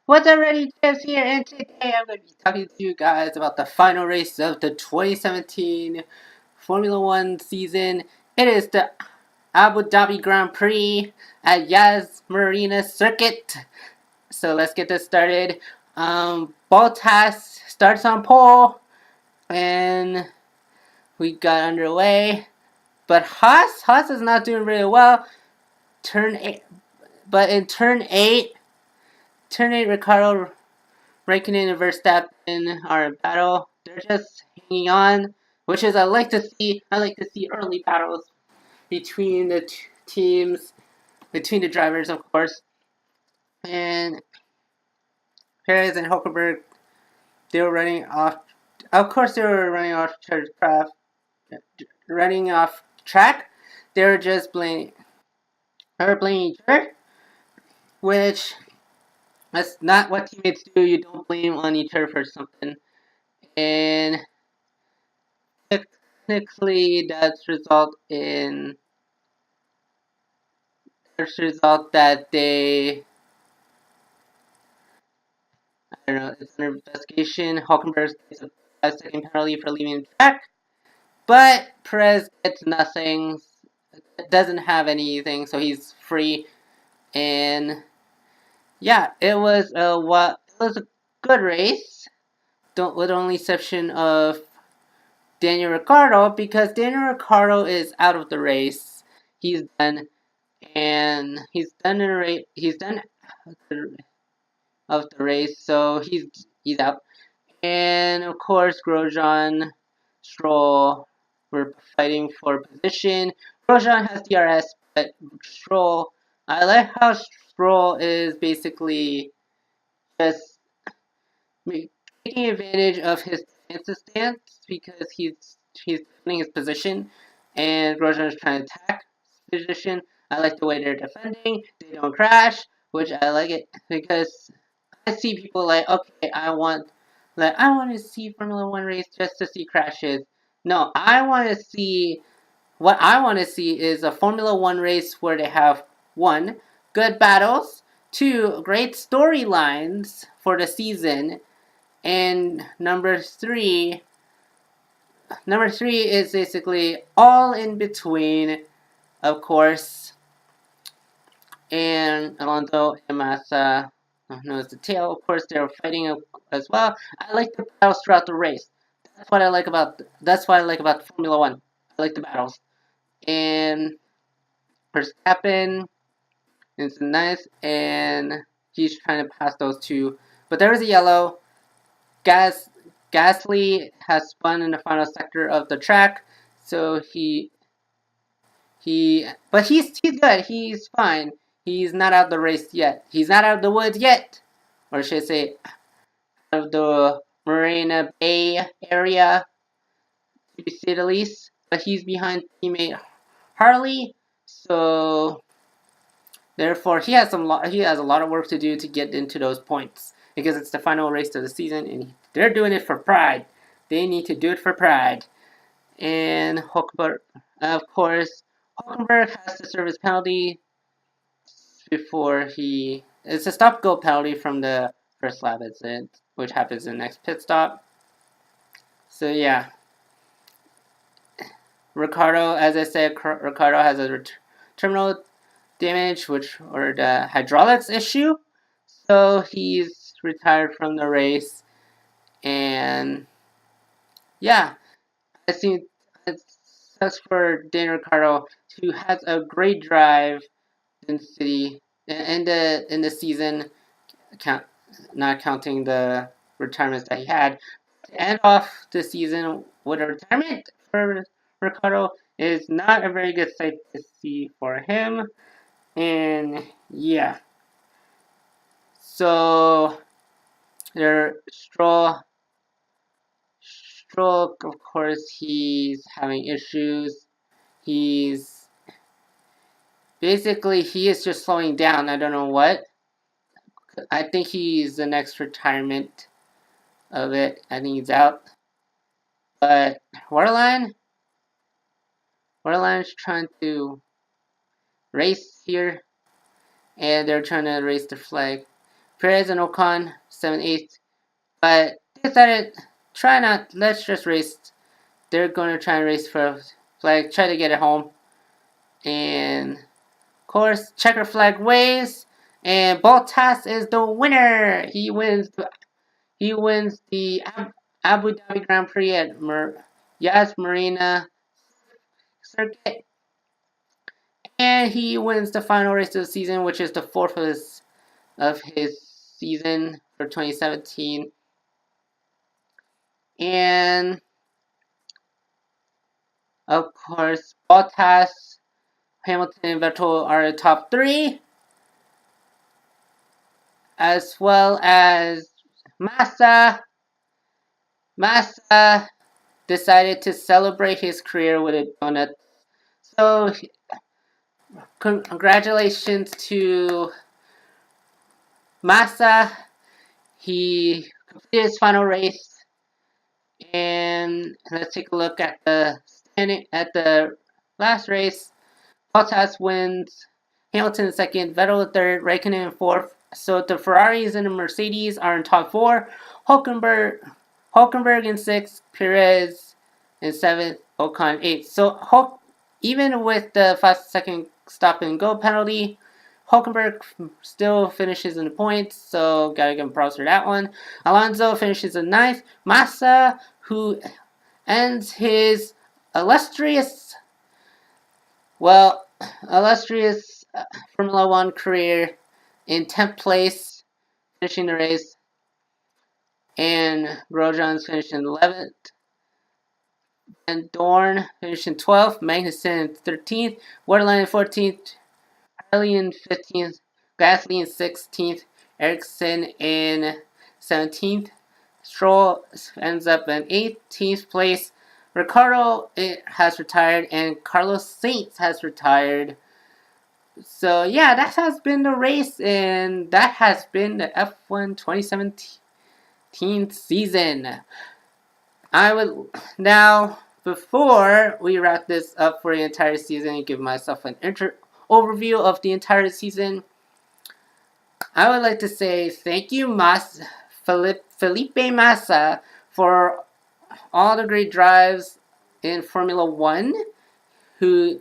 What's already just here, and today I'm going to be talking to you guys about the final race of the 2017 Formula One season. It is the Abu Dhabi Grand Prix at Yas Marina Circuit. So let's get this started. Bottas starts on pole, and we got underway. But Haas is not doing really well. Turn 8, but in turn 8, Ricardo Raikkonen and Verstappen are in battle. They're just hanging on, which is I like to see. I like to see early battles between the teams, between the drivers, of course. And Perez and Hulkenberg, they were running off. Of course, they were running off track. They were just blaming. They were blaming each other, which that's not what teammates do. You don't blame on each other for something. And technically, that's result that they, I don't know, it's under investigation. Hulkenberg gets a 5-second penalty for leaving the track, but Perez gets nothing. Doesn't have anything, so he's free. And yeah, it was a good race. With only exception of Daniel Ricciardo, because Daniel Ricciardo is out of the race. He's done, and he's done the race. He's done of the race, so he's out. And of course, Grosjean, Stroll were fighting for position. Grosjean has DRS, but Stroll, I like how Stroll is basically just taking advantage of his stance because he's defending his position, and Grosjean is trying to attack his position. I like the way they're defending. They don't crash, which I like it because I see people like, okay, I want to see Formula One race just to see crashes. No, what I want to see is a Formula One race where they have one, good battles, two, great storylines for the season, and number three is basically all in between, of course, and Alonso and Massa knows the tail. Of course, they're fighting as well. I like the battles throughout the race. That's what I like about Formula One. I like the battles. And Verstappen is nice, and he's trying to pass those two. But there is a yellow. Gas Gasly has spun in the final sector of the track, so but he's good. He's fine. He's not out of the race yet. He's not out of the woods yet, or should I say, out of the Marina Bay area, to say the least. But he's behind teammate Harley, so therefore he has a lot of work to do to get into those points because it's the final race of the season, and they're doing it for pride. They need to do it for pride. And Hulkenberg, of course, Hulkenberg has to serve his penalty before he. It's a stop-go penalty from the first lap incident, which happens in the next pit stop. So yeah, Ricardo, as I said, Ricardo has a terminal damage, or the hydraulics issue. So he's retired from the race, and yeah, I think it sucks for Daniel Ricciardo, who has a great drive in City in the season, not counting the retirements that he had. To end off the season with a retirement for Ricardo is not a very good sight to see for him. And yeah, so there Stroll, of course, he's having issues. He's he is just slowing down. I don't know what. I think he's the next retirement of it. I think he's out. But Waterline's trying to race here, and they're trying to raise the flag. Perez and Ocon 7th, 8th. But they decided, let's just race. They're going to try and race for flag, try to get it home. And of course, checker flag waves, and Bottas is the winner. He wins the Abu Dhabi Grand Prix at Yas Marina Circuit, and he wins the final race of the season, which is the fourth of his season for 2017. And of course, Bottas, Hamilton, and Vettel are the top three, as well as Massa. Massa decided to celebrate his career with a donut. So, congratulations to Massa. He completed his final race, and let's take a look at the standing at the last race. Bottas wins, Hamilton in second, Vettel in third, Raikkonen in fourth. So the Ferraris and the Mercedes are in top four. Hulkenberg in sixth, Perez in seventh, Ocon eighth. So even with the 5-second stop and go penalty, Hulkenberg still finishes in the points, so gotta give him props for that one. Alonso finishes in ninth. Massa, who ends his illustrious Formula One career in 10th place, finishing the race, and Grosjean's finishing 11th, and Dorn finishing 12th, Magnussen 13th, Waterline 14th, Harley in 15th, Gasly in 16th, Ericsson in 17th, Stroll ends up in 18th place, Ricciardo has retired, and Carlos Sainz has retired. So yeah, that has been the race, and that has been the F1 2017 season. Before we wrap this up for the entire season and give myself an overview of the entire season, I would like to say thank you, Felipe Massa, for all the great drives in Formula One, who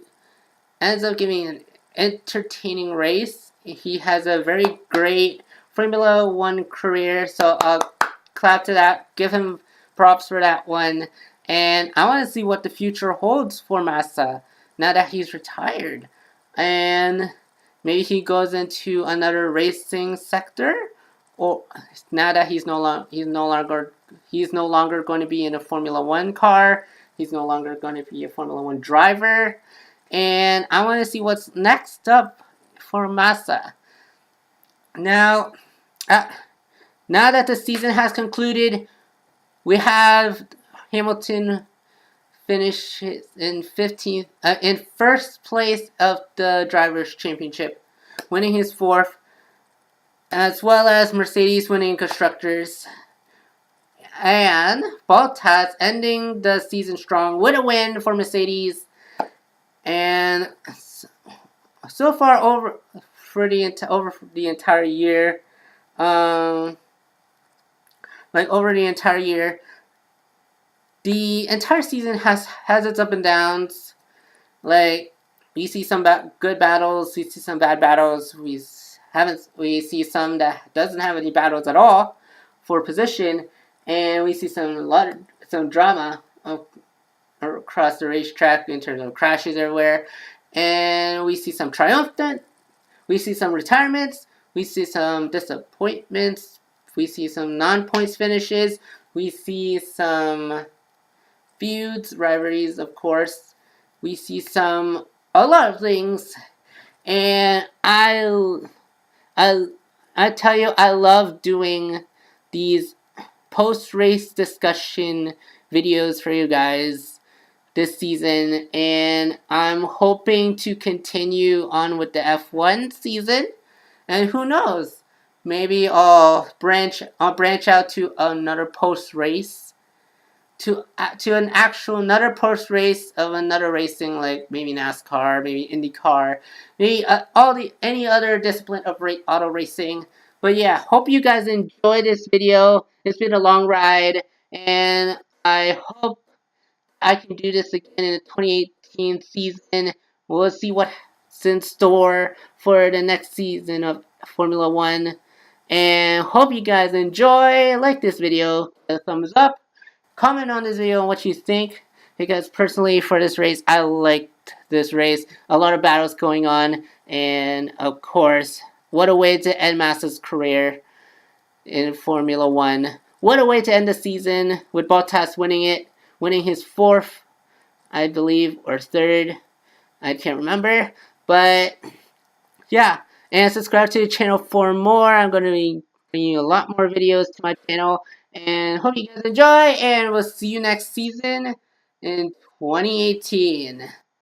ends up giving an entertaining race. He has a very great Formula One career, so I'll clap to that. Give him props for that one. And I want to see what the future holds for Massa now that he's retired. And maybe he goes into another racing sector, or now that he's no longer going to be in a Formula One car. He's no longer going to be a Formula One driver. And I want to see what's next up for Massa. Now that the season has concluded, we have Hamilton finish in 15th, in first place of the Drivers' Championship, winning his fourth, as well as Mercedes winning Constructors, and Bottas ending the season strong with a win for Mercedes. And so far over the entire year, the entire season has its ups and downs. Like, we see some good battles, we see some bad battles. We see some that doesn't have any battles at all for position, and we see some drama across the racetrack in terms of crashes everywhere. And we see some triumphant, we see some retirements, we see some disappointments, we see some non-points finishes, we see some feuds, rivalries, of course. We see a lot of things, and I tell you, I love doing these post-race discussion videos for you guys this season, and I'm hoping to continue on with the F1 season, and who knows, maybe I'll branch out to another post-race, to another post race of another racing, like maybe NASCAR, maybe IndyCar, maybe any other discipline of auto racing. But yeah, hope you guys enjoyed this video. It's been a long ride, and I hope I can do this again in the 2018 season. We'll see what's in store for the next season of Formula One. And hope you guys enjoy. Like this video, give a thumbs up. Comment on this video on what you think. Because personally, for this race, I liked this race. A lot of battles going on. And of course, what a way to end Massa's career in Formula One. What a way to end the season with Bottas winning his fourth, I believe, or third. I can't remember. But yeah, and subscribe to the channel for more. I'm going to be bringing you a lot more videos to my channel. And hope you guys enjoy. And we'll see you next season in 2018.